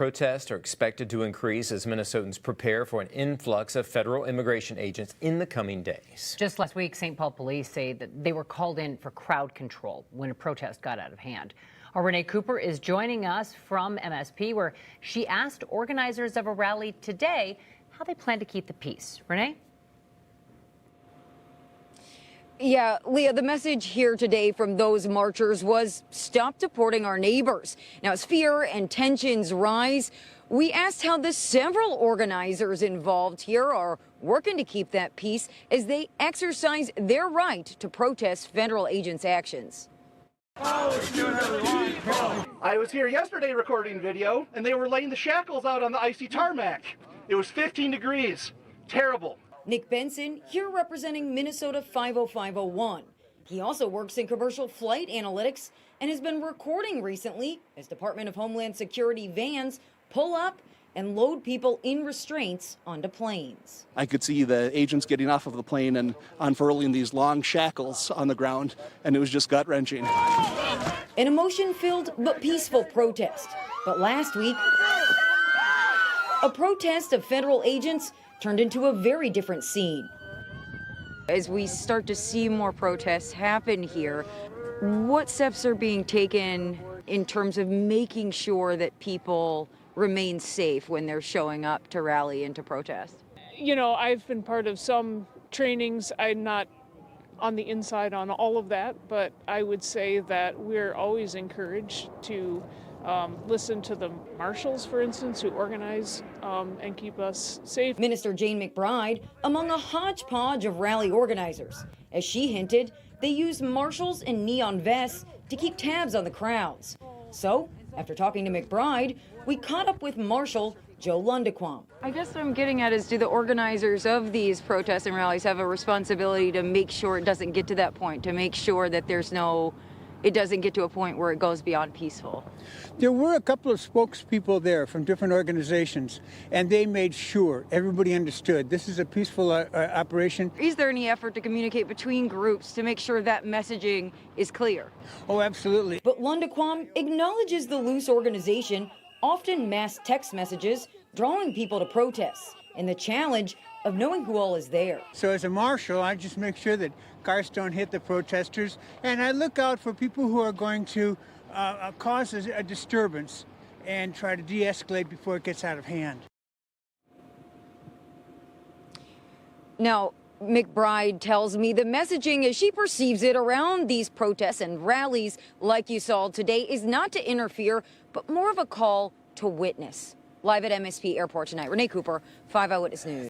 Protests are expected to increase as Minnesotans prepare for an influx of federal immigration agents in the coming days. Just last week, St. Paul police say that they were called in for crowd control when a protest got out of hand. Our Renee Cooper is joining us from MSP, where she asked organizers of a rally today how they plan to keep the peace. Renee? Yeah, Leah, the message here today from those marchers was stop deporting our neighbors. Now, as fear and tensions rise, we asked how the several organizers involved here are working to keep that peace as they exercise their right to protest federal agents' actions. I was here yesterday recording video, and they were laying the shackles out on the icy tarmac. It was 15 degrees. Terrible. Nick Benson, here representing Minnesota 50501. He also works in commercial flight analytics and has been recording recently as Department of Homeland Security vans pull up and load people in restraints onto planes. I could see the agents getting off of the plane and unfurling these long shackles on the ground, and it was just gut-wrenching. An emotion-filled but peaceful protest. But last week, a protest of federal agents turned into a very different scene. As we start to see more protests happen here, what steps are being taken in terms of making sure that people remain safe when they're showing up to rally and to protest? You know, I've been part of some trainings. I'm not on the inside on all of that, but I would say that we're always encouraged to listen to the marshals, for instance, who organize and keep us safe. Minister Jane McBride among a hodgepodge of rally organizers. As she hinted, they use marshals and neon vests to keep tabs on the crowds. So, after talking to McBride, we caught up with Marshal Joe Lundequam. I guess what I'm getting at is, do the organizers of these protests and rallies have a responsibility to make sure it doesn't get to that point, to make sure that it doesn't get to a point where it goes beyond peaceful? There were a couple of spokespeople there from different organizations, and they made sure everybody understood this is a peaceful operation. Is there any effort to communicate between groups to make sure that messaging is clear? Oh, absolutely. But Lundequam acknowledges the loose organization, often mass text messages, drawing people to protests, and the challenge of knowing who all is there. So as a marshal, I just make sure that cars don't hit the protesters, and I look out for people who are going to cause a disturbance and try to de-escalate before it gets out of hand. Now, McBride tells me the messaging as she perceives it around these protests and rallies like you saw today is not to interfere, but more of a call to witness. Live at MSP Airport tonight, Renee Cooper, 5 Eyewitness News.